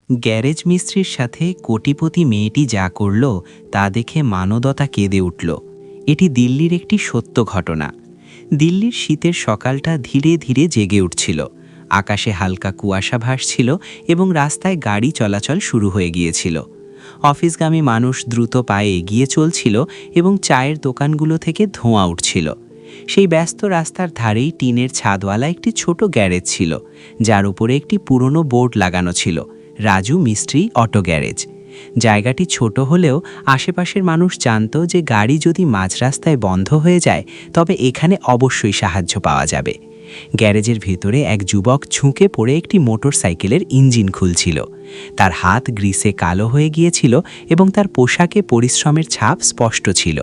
Garage মিস্ত্রির সাথে কোটিপতি মেয়েটি যা করল তা দেখে মানবতা কেঁদে উঠল। এটি দিল্লির একটি সত্য ঘটনা। দিল্লির শীতের সকালটা ধীরে ধীরে জেগে উঠছিল। আকাশে হালকা কুয়াশা ভাসছিল এবং রাস্তায় গাড়ি চলাচল শুরু হয়ে গিয়েছিল। অফিসগামী মানুষ দ্রুত পায়ে এগিয়ে চলছিল এবং চায়ের দোকানগুলো থেকে ধোঁয়া উঠছিল। সেই ব্যস্ত রাস্তার ধারেই টিনের ছাদওয়ালা একটি ছোট গ্যারেজ ছিল, যার উপরে একটি পুরনো বোর্ড লাগানো ছিল, রাজু মিস্ত্রি অটো গ্যারেজ। জায়গাটি ছোট হলেও আশেপাশের মানুষ জানত যে গাড়ি যদি মাঝ রাস্তায় বন্ধ হয়ে যায় তবে এখানে অবশ্যই সাহায্য পাওয়া যাবে। গ্যারেজের ভেতরে এক যুবক ঝুঁকে পড়ে একটি মোটরসাইকেলের ইঞ্জিন খুলছিল। তার হাত গ্রিসে কালো হয়ে গিয়েছিল এবং তার পোশাকে পরিশ্রমের ছাপ স্পষ্ট ছিল।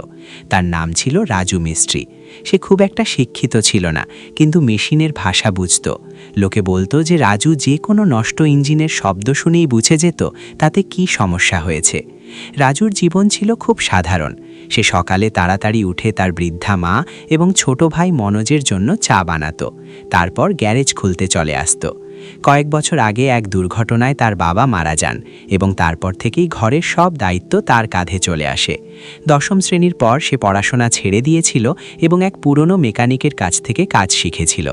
তার নাম ছিল রাজু মিস্ত্রি। সে খুব একটা শিক্ষিত ছিল না, কিন্তু মেশিনের ভাষা বুঝত। লোকে বলতো যে রাজু যে কোনো নষ্ট ইঞ্জিনের শব্দ শুনেই বুঝে যেত তাতে কি সমস্যা হয়েছে। রাজুর জীবন ছিল খুব সাধারণ। সে সকালে তাড়াতাড়ি উঠে তার বৃদ্ধা মা এবং ছোট ভাই মনোজের জন্য চা বানাতো। তারপর গ্যারেজ খুলতে চলে আসতো। কয়েক বছর আগে এক দুর্ঘটনায় তার বাবা মারা যান এবং তারপর থেকেই ঘরের সব দায়িত্ব তার কাঁধে চলে আসে। দশম শ্রেণীর পর সে পড়াশোনা ছেড়ে দিয়েছিল এবং এক পুরনো মেকানিকের কাছ থেকে কাজ শিখেছিল।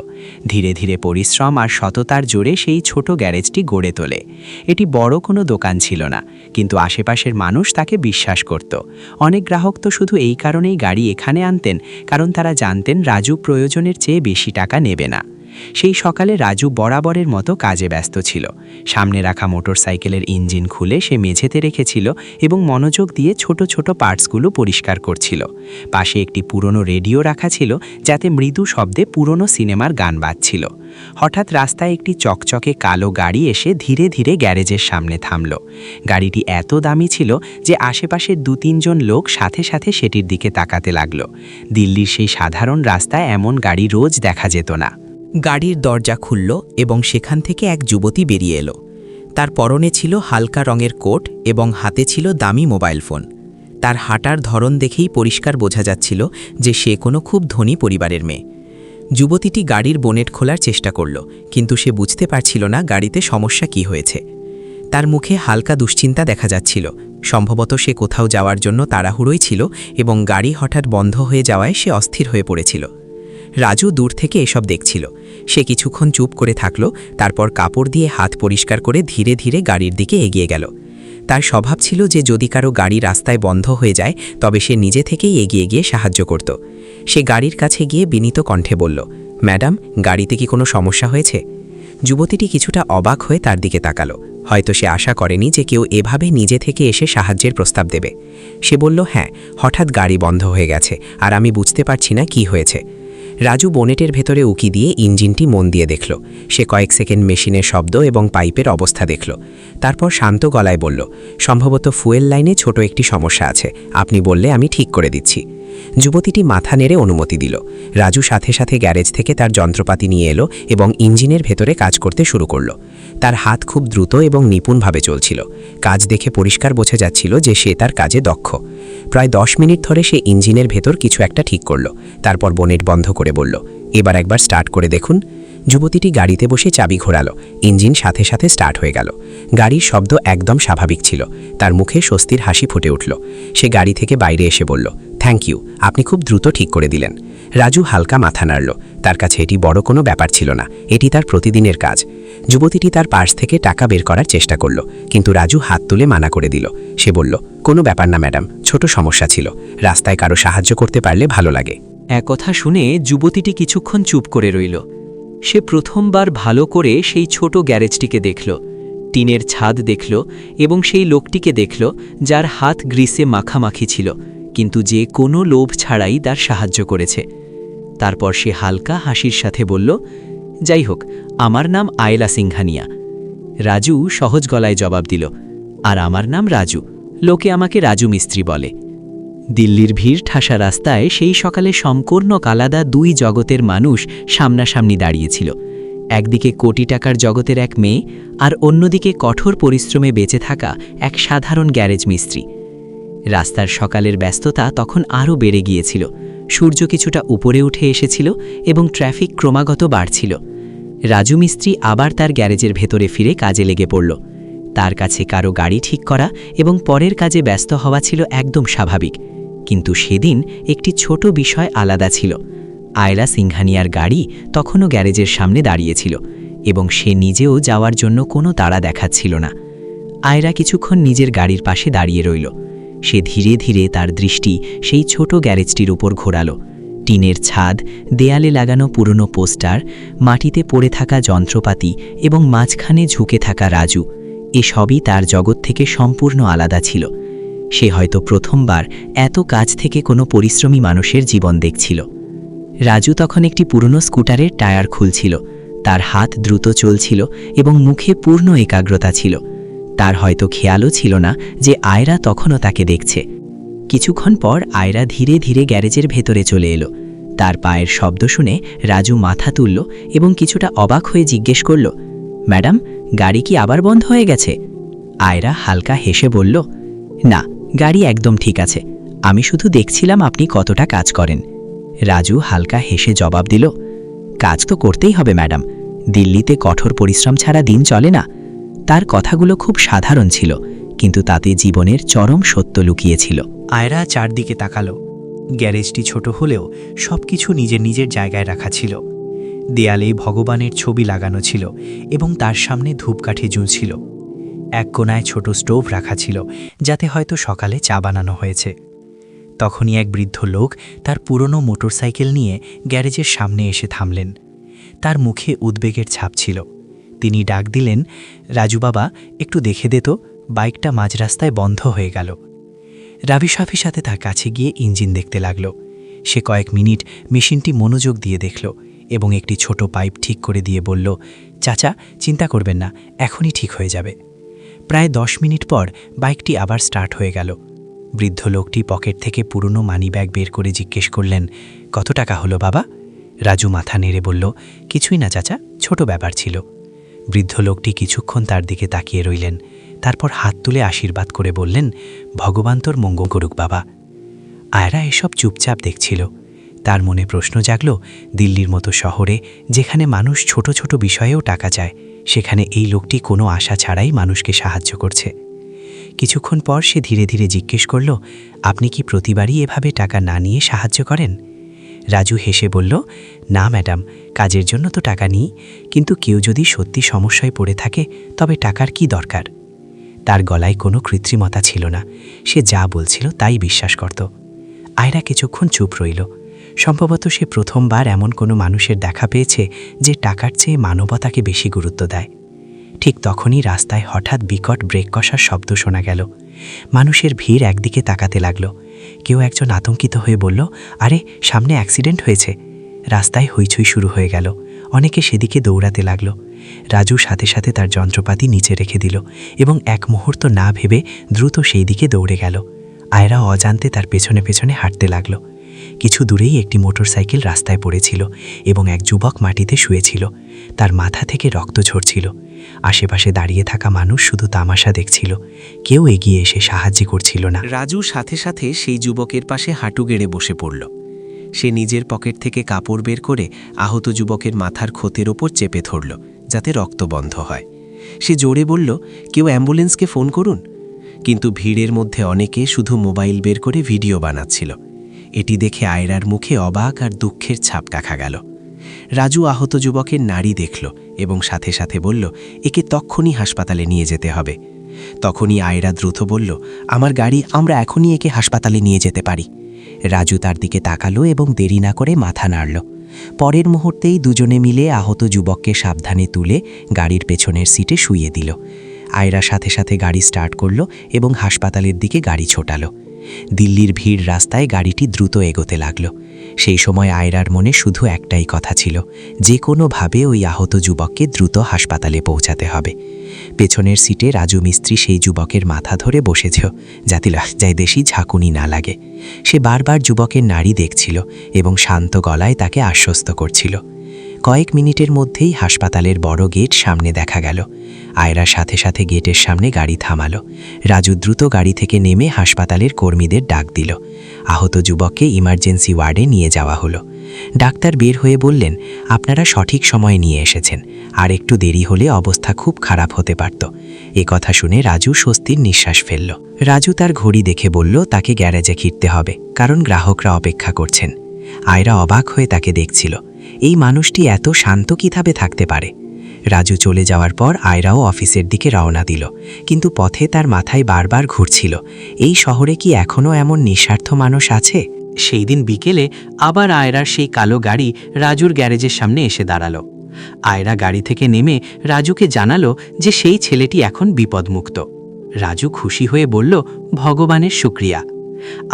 ধীরে ধীরে পরিশ্রম আর সততার জোরে সেই ছোট গ্যারেজটি গড়ে তোলে। এটি বড় কোনো দোকান ছিল না, কিন্তু আশেপাশের মানুষ তাকে বিশ্বাস করত। অনেক গ্রাহক তো শুধু এই কারণেই গাড়ি এখানে আনতেন, কারণ তারা জানতেন রাজু প্রয়োজনের চেয়ে বেশি টাকা নেবে না। সেই সকালে রাজু বরাবরের মতো কাজে ব্যস্ত ছিল। সামনে রাখা মোটরসাইকেলের ইঞ্জিন খুলে সে মেঝেতে রেখেছিল এবং মনোযোগ দিয়ে ছোট ছোট পার্টসগুলো পরিষ্কার করছিল। পাশে একটি পুরনো রেডিও রাখা ছিল, যাতে মৃদু শব্দে পুরনো সিনেমার গান বাজছিল। হঠাৎ রাস্তায় একটি চকচকে কালো গাড়ি এসে ধীরে ধীরে গ্যারেজের সামনে থামল। গাড়িটি এত দামি ছিল যে আশেপাশের 2-3 জন লোক সাথে সাথে সেটির দিকে তাকাতে লাগল। দিল্লির সেই সাধারণ রাস্তায় এমন গাড়ি রোজ দেখা যেত না। গাড়ির দরজা খুলল এবং সেখান থেকে এক যুবতী বেরিয়ে এলো। তার পরনে ছিল হালকা রঙের কোট এবং হাতে ছিল দামি মোবাইল ফোন। তার হাঁটার ধরন দেখেই পরিষ্কার বোঝা যাচ্ছিল যে সে কোনো খুব ধনী পরিবারের মেয়ে। যুবতীটি গাড়ির বোনেট খোলার চেষ্টা করল, কিন্তু সে বুঝতে পারছিল না গাড়িতে সমস্যা কি হয়েছে। তার মুখে হালকা দুশ্চিন্তা দেখা যাচ্ছিল। সম্ভবত সে কোথাও যাওয়ার জন্য তাড়াহুড়োই ছিল এবং গাড়ি হঠাৎ বন্ধ হয়ে যাওয়ায় সে অস্থির হয়ে পড়েছিল। রাজু দূর থেকে এসব দেখছিল। সে কিছুক্ষণ চুপ করে থাকল, তারপর কাপড় দিয়ে হাত পরিষ্কার করে ধীরে ধীরে গাড়ির দিকে এগিয়ে গেল। তার স্বভাব ছিল যে যদি কারো গাড়ি রাস্তায় বন্ধ হয়ে যায় তবে সে নিজে থেকেই এগিয়ে গিয়ে সাহায্য করত। সে গাড়ির কাছে গিয়ে বিনীত কণ্ঠে বলল, ম্যাডাম, গাড়িতে কি কোনো সমস্যা হয়েছে? যুবতীটি কিছুটা অবাক হয়ে তার দিকে তাকালো। হয়তো সে আশা করেনি যে কেউ এভাবে নিজে থেকে এসে সাহায্যের প্রস্তাব দেবে। সে বলল, হ্যাঁ, হঠাৎ গাড়ি বন্ধ হয়ে গেছে আর আমি বুঝতে পারছি না কি হয়েছে। রাজু বোনেটের ভেতরে উকি দিয়ে ইঞ্জিনটি মন দিয়ে দেখল। সে কয়েক সেকেন্ড মেশিনের শব্দ এবং পাইপের অবস্থা দেখল। তারপর শান্ত গলায় বলল, সম্ভবত ফুয়েল লাইনে ছোট একটি সমস্যা আছে, আপনি বললে আমি ঠিক করে দিচ্ছি। যুবতীটি মাথা নেড়ে অনুমতি দিল। রাজু সাথে সাথে গ্যারেজ থেকে তার যন্ত্রপাতি নিয়ে এলো এবং ইঞ্জিনের ভেতরে কাজ করতে শুরু করল। তার হাত খুব দ্রুত এবং নিপুণভাবে চলছিল। কাজ দেখে পরিষ্কার বোঝা যাচ্ছিল যে সে তার কাজে দক্ষ। প্রায় 10 মিনিট ধরে সে ইঞ্জিনের ভেতর কিছু একটা ঠিক করল। তারপর বোনেট বন্ধ করে বলল, এবার একবার স্টার্ট করে দেখুন। যুবতীটি গাড়িতে বসে চাবি ঘোরালো। ইঞ্জিন সাথে সাথে স্টার্ট হয়ে গেল। গাড়ির শব্দ একদম স্বাভাবিক ছিল। তার মুখে স্বস্তির হাসি ফুটে উঠল। সে গাড়ি থেকে বাইরে এসে বলল, থ্যাংক ইউ, আপনি খুব দ্রুত ঠিক করে দিলেন। রাজু হালকা মাথা নাড়ল। তার কাছে এটি বড় কোনো ব্যাপার ছিল না, এটি তার প্রতিদিনের কাজ। যুবতীটি তার পার্স থেকে টাকা বের করার চেষ্টা করল, কিন্তু রাজু হাত তুলে মানা করে দিল। সে বলল, কোনো ব্যাপার না ম্যাডাম, ছোট সমস্যা ছিল। রাস্তায় কারো সাহায্য করতে পারলে ভালো লাগে। একথা শুনে যুবতীটি কিছুক্ষণ চুপ করে রইল। সে প্রথমবার ভালো করে সেই ছোট গ্যারেজটিকে দেখল, টিনের ছাদ দেখল এবং সেই লোকটিকে দেখল যার হাত গ্রিসে মাখামাখি ছিল, কিন্তু যে কোনো লোভ ছাড়াই তার সাহায্য করেছে। তারপর সে হালকা হাসির সাথে বলল, যাই হোক, আমার নাম আয়লা সিংহানিয়া। রাজু সহজ গলায় জবাব দিল, আর আমার নাম রাজু, লোকে আমাকে রাজু মিস্ত্রি বলে। দিল্লির ভিড় ঠাসা রাস্তায় সেই সকালে সম্পূর্ণ আলাদা 2 জগতের মানুষ সামনাসামনি দাঁড়িয়েছিল। একদিকে কোটি টাকার জগতের এক মেয়ে, আর অন্যদিকে কঠোর পরিশ্রমে বেঁচে থাকা এক সাধারণ গ্যারেজ মিস্ত্রি। রাস্তার সকালের ব্যস্ততা তখন আরও বেড়ে গিয়েছিল। সূর্য কিছুটা উপরে উঠে এসেছিল এবং ট্রাফিক ক্রমাগত বাড়ছিল। রাজু মিস্ত্রি আবার তার গ্যারেজের ভেতরে ফিরে কাজে লেগে পড়ল। তার কাছে কারো গাড়ি ঠিক করা এবং পরের কাজে ব্যস্ত হওয়া ছিল একদম স্বাভাবিক। কিন্তু সেদিন একটি ছোট বিষয় আলাদা ছিল। আয়রা সিংঘানিয়ার গাড়ি তখনও গ্যারেজের সামনে দাঁড়িয়েছিল এবং সে নিজেও যাওয়ার জন্য কোনো তাড়া দেখাচ্ছিল না। আয়রা কিছুক্ষণ নিজের গাড়ির পাশে দাঁড়িয়ে রইল। সে ধীরে ধীরে তার দৃষ্টি সেই ছোট গ্যারেজটির উপর ঘোরালো। টিনের ছাদ, দেয়ালে লাগানো পুরনো পোস্টার, মাটিতে পড়ে থাকা যন্ত্রপাতি এবং মাঝখানে ঝুঁকে থাকা রাজু, এসবই তার জগৎ থেকে সম্পূর্ণ আলাদা ছিল। সে হয়তো প্রথমবার এত কাছ থেকে কোনো পরিশ্রমী মানুষের জীবন দেখছিল। রাজু তখন একটি পুরনো স্কুটারের টায়ার খুলছিল। তার হাত দ্রুত চলছিল এবং মুখে পূর্ণ একাগ্রতা ছিল। তার হয়তো খেয়ালও ছিল না যে আয়রা তখনও তাকে দেখছে। কিছুক্ষণ পর আয়রা ধীরে ধীরে গ্যারেজের ভেতরে চলে এলো। তার পায়ের শব্দ শুনে রাজু মাথা তুলল এবং কিছুটা অবাক হয়ে জিজ্ঞেস করল, ম্যাডাম, গাড়ি কি আবার বন্ধ হয়ে গেছে? আয়রা হালকা হেসে বলল, না, গাড়ি একদম ঠিক আছে। আমি শুধু দেখছিলাম আপনি কতটা কাজ করেন। রাজু হালকা হেসে জবাব দিল, কাজ তো করতেই হবে ম্যাডাম, দিল্লিতে কঠোর পরিশ্রম ছাড়া দিন চলে না। তার কথাগুলো খুব সাধারণ ছিল, কিন্তু তাতে জীবনের চরম সত্য লুকিয়েছিল। আয়রা চারদিকে তাকালো। গ্যারেজটি ছোট হলেও সবকিছু নিজের নিজের জায়গায় রাখা ছিল। দেয়ালে ভগবানের ছবি লাগানো ছিল এবং তার সামনে ধূপকাঠি জ্বলছিল। এক কোণায় ছোট স্টোভ রাখা ছিল, যাতে হয়তো সকালে চা বানানো হয়েছে। তখনই এক বৃদ্ধ লোক তার পুরনো মোটরসাইকেল নিয়ে গ্যারেজের সামনে এসে থামলেন। তার মুখে উদ্বেগের ছাপ ছিল। তিনি ডাক দিলেন, রাজু বাবা, একটু দেখে দে তো, বাইকটা মাঝ রাস্তায় বন্ধ হয়ে গেল। রাবি সাফির সাথে তার কাছে গিয়ে ইঞ্জিন দেখতে লাগল। সে কয়েক মিনিট মেশিনটি মনোযোগ দিয়ে দেখল এবং একটি ছোট পাইপ ঠিক করে দিয়ে বলল, চাচা, চিন্তা করবেন না, এখনই ঠিক হয়ে যাবে। প্রায় 10 মিনিট পর বাইকটি আবার স্টার্ট হয়ে গেল। বৃদ্ধ লোকটি পকেট থেকে পুরনো মানিব্যাগ বের করে জিজ্ঞেস করলেন, কত টাকা হলো বাবা? রাজু মাথা নেড়ে বলল, কিছুই না চাচা, ছোট ব্যাপার ছিল। বৃদ্ধ লোকটি কিছুক্ষণ তার দিকে তাকিয়ে রইলেন, তারপর হাত তুলে আশীর্বাদ করে বললেন, ভগবান তোর মঙ্গল করুক বাবা। আয়রা এসব চুপচাপ দেখছিল। তার মনে প্রশ্ন জাগল, দিল্লির মতো শহরে যেখানে মানুষ ছোট ছোট বিষয়েও টাকা চায়, সেখানে এই লোকটি কোনো আশা ছাড়াই মানুষকে সাহায্য করছে। কিছুক্ষণ পর সে ধীরে ধীরে জিজ্ঞেস করল, আপনি কি প্রতিবারই এভাবে টাকা না নিয়ে সাহায্য করেন? রাজু হেসে বলল, না ম্যাডাম, কাজের জন্য তো টাকা নিই, কিন্তু কেউ যদি সত্যি সমস্যায় পড়ে থাকে তবে টাকার কি দরকার? তার গলায় কোনো কৃত্রিমতা ছিল না। সে যা বলছিল তাই বিশ্বাস করত। আয়রা কিছুক্ষণ চুপ রইল। সম্ভবত সে প্রথমবার এমন কোনো মানুষের দেখা পেয়েছে যে টাকার চেয়ে মানবতাকে বেশি গুরুত্ব দেয়। ঠিক তখনই রাস্তায় হঠাৎ বিকট ব্রেক কষার শব্দ শোনা গেল। মানুষের ভিড় একদিকে তাকাতে লাগল। কেউ একজন আতঙ্কিত হয়ে বলল, আরে, সামনে অ্যাক্সিডেন্ট হয়েছে। রাস্তায় হইচই শুরু হয়ে গেল। অনেকে সেদিকে দৌড়াতে লাগল। রাজু সাথে সাথে তার যন্ত্রপাতি নিচে রেখে দিল এবং এক মুহূর্ত না ভেবে দ্রুত সেই দিকে দৌড়ে গেল। আয়রা অজান্তে তার পেছনে পেছনে হাঁটতে লাগল। কিছু দূরেই একটি মোটরসাইকেল রাস্তায় পড়েছিল এবং এক যুবক মাটিতে শুয়েছিল। তার মাথা থেকে রক্ত ঝরছিল। আশেপাশে দাঁড়িয়ে থাকা মানুষ শুধু তামাশা দেখছিল। কেউ এগিয়ে এসে সাহায্য করছিল না। রাজু সাথে সাথে সেই যুবকের পাশে হাঁটু গেড়ে বসে পড়ল। সে নিজের পকেট থেকে কাপড় বের করে আহত যুবকের মাথার ক্ষতের ওপর চেপে ধরল, যাতে রক্ত বন্ধ হয়। সে জোরে বলল, কেউ অ্যাম্বুলেন্সকে ফোন করুন। কিন্তু ভিড়ের মধ্যে অনেকে শুধু মোবাইল বের করে ভিডিও বানাচ্ছিল। এটি দেখে আয়রার মুখে অবাক আর দুঃখের ছাপ দেখা গেল। রাজু আহত যুবকের নাড়ি দেখল এবং সাথে সাথে বলল, একে তক্ষুনি হাসপাতালে নিয়ে যেতে হবে। তখনই আয়রা দ্রুত বলল, আমার গাড়ি, আমরা এখনই একে হাসপাতালে নিয়ে যেতে পারি। রাজু তার দিকে তাকালো এবং দেরি না করে মাথা নাড়ল। পরের মুহূর্তেই দুজনে মিলে আহত যুবককে সাবধানে তুলে গাড়ির পেছনের সিটে শুইয়ে দিল। আয়রা সাথে সাথে গাড়ি স্টার্ট করল এবং হাসপাতালের দিকে গাড়ি ছোটালো। দিল্লির ভিড় রাস্তায় গাড়িটি দ্রুত এগোতে লাগল। সেই সময় আয়রার মনে শুধু একটাই কথা ছিল, যে কোনোভাবে ওই আহত যুবককে দ্রুত হাসপাতালে পৌঁছাতে হবে। পেছনের সিটে রাজু মিস্ত্রি সেই যুবকের মাথা ধরে বসেছ, যাতে লজ্জায় দেশি ঝাঁকুনি না লাগে। সে বারবার যুবকের নাড়ি দেখছিল এবং শান্ত গলায় তাকে আশ্বস্ত করছিল। কয়েক মিনিটের মধ্যেই হাসপাতালের বড় গেট সামনে দেখা গেল। আয়রা সাথে সাথে গেটের সামনে গাড়ি থামালো। রাজু দ্রুত গাড়ি থেকে নেমে হাসপাতালের কর্মীদের ডাক দিল। আহত যুবককে ইমার্জেন্সি ওয়ার্ডে নিয়ে যাওয়া হলো। ডাক্তার বের হয়ে বললেন, আপনারা সঠিক সময়ে নিয়ে এসেছেন, আর একটু দেরি হলে অবস্থা খুব খারাপ হতে পারত। এ কথা শুনে রাজু স্বস্তির নিঃশ্বাস ফেলল। রাজু তার ঘড়ি দেখে বলল তাকে গ্যারেজে ফিরতে হবে, কারণ গ্রাহকরা অপেক্ষা করছেন। আয়রা অবাক হয়ে তাকে দেখছিল। এই মানুষটি এত শান্ত কিভাবে থাকতে পারে? রাজু চলে যাওয়ার পর আয়রাও অফিসের দিকে রওনা দিল, কিন্তু পথে তার মাথায় বারবার ঘুরছিল, এই শহরে কি এখনও এমন নিঃস্বার্থ মানুষ আছে? সেই দিন বিকেলে আবার আয়রার সেই কালো গাড়ি রাজুর গ্যারেজের সামনে এসে দাঁড়ালো। আয়রা গাড়ি থেকে নেমে রাজুকে জানালো যে সেই ছেলেটি এখন বিপদমুক্ত। রাজু খুশি হয়ে বলল, ভগবানের শুক্রিয়া।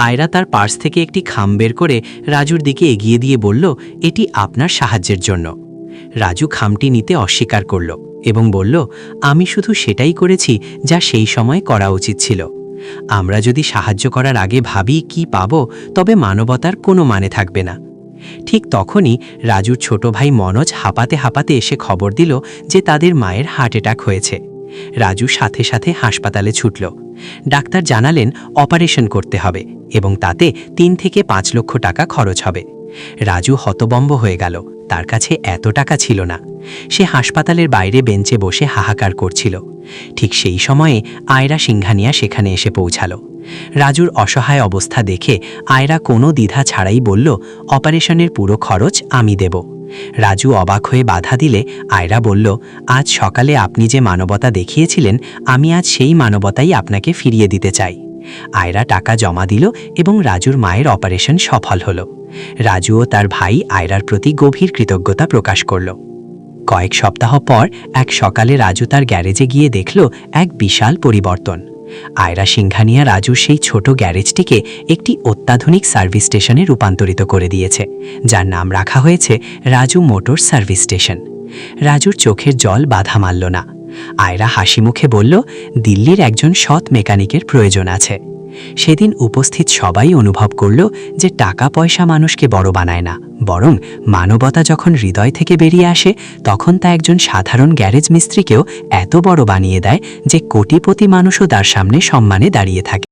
আয়রা তার পার্স থেকে একটি খাম বের করে রাজুর দিকে এগিয়ে দিয়ে বলল, এটি আপনার সাহায্যের জন্য। রাজু খামটি নিতে অস্বীকার করল এবং বলল, আমি শুধু সেটাই করেছি যা সেই সময় করা উচিত ছিল। আমরা যদি সাহায্য করার আগে ভাবি কি পাব, তবে মানবতার কোনো মানে থাকবে না। ঠিক তখনই রাজুর ছোট ভাই মনোজ হাঁপাতে হাঁপাতে এসে খবর দিল যে তাদের মায়ের হার্ট অ্যাটাক হয়েছে। রাজু সাথে সাথে হাসপাতালে ছুটল। ডাক্তার জানালেন অপারেশন করতে হবে এবং তাতে 3 থেকে 5 লক্ষ টাকা খরচ হবে। রাজু হতবম্ব হয়ে গেল, তার কাছে এত টাকা ছিল না। সে হাসপাতালের বাইরে বেঞ্চে বসে হাহাকার করছিল। ঠিক সেই সময়ে আয়রা সিংঘানিয়া সেখানে এসে পৌঁছালো। রাজুর অসহায় অবস্থা দেখে আয়রা কোনো দ্বিধা ছাড়াই বলল, অপারেশনের পুরো খরচ আমি দেব। রাজু অবাক হয়ে বাধা দিলে আয়রা বলল, আজ সকালে আপনি যে মানবতা দেখিয়েছিলেন, আমি আজ সেই মানবতাই আপনাকে ফিরিয়ে দিতে চাই। আয়রা টাকা জমা দিল এবং রাজুর মায়ের অপারেশন সফল হলো। রাজু ও তার ভাই আয়রার প্রতি গভীর কৃতজ্ঞতা প্রকাশ করল। কয়েক সপ্তাহ পর এক সকালে রাজু তার গ্যারেজে গিয়ে দেখল এক বিশাল পরিবর্তন। আয়রা সিংঘানিয়া রাজুর সেই ছোট গ্যারেজটিকে একটি অত্যাধুনিক সার্ভিস স্টেশনে রূপান্তরিত করে দিয়েছে, যার নাম রাখা হয়েছে রাজু মোটর সার্ভিস স্টেশন। রাজুর চোখের জল বাধা মানল না। আয়রা হাসি মুখে বলল, দিল্লির একজন সৎ মেকানিকের প্রয়োজন আছে। সেদিন উপস্থিত সবাই অনুভব করল যে টাকা পয়সা মানুষকে বড় বানায় না, বরং মানবতা যখন হৃদয় থেকে বেরিয়ে আসে, তখন তা একজন সাধারণ গ্যারেজ মিস্ত্রিকেও এত বড় বানিয়ে দেয় যে কোটিপতি মানুষও তার সামনে সম্মানে দাঁড়িয়ে থাকে।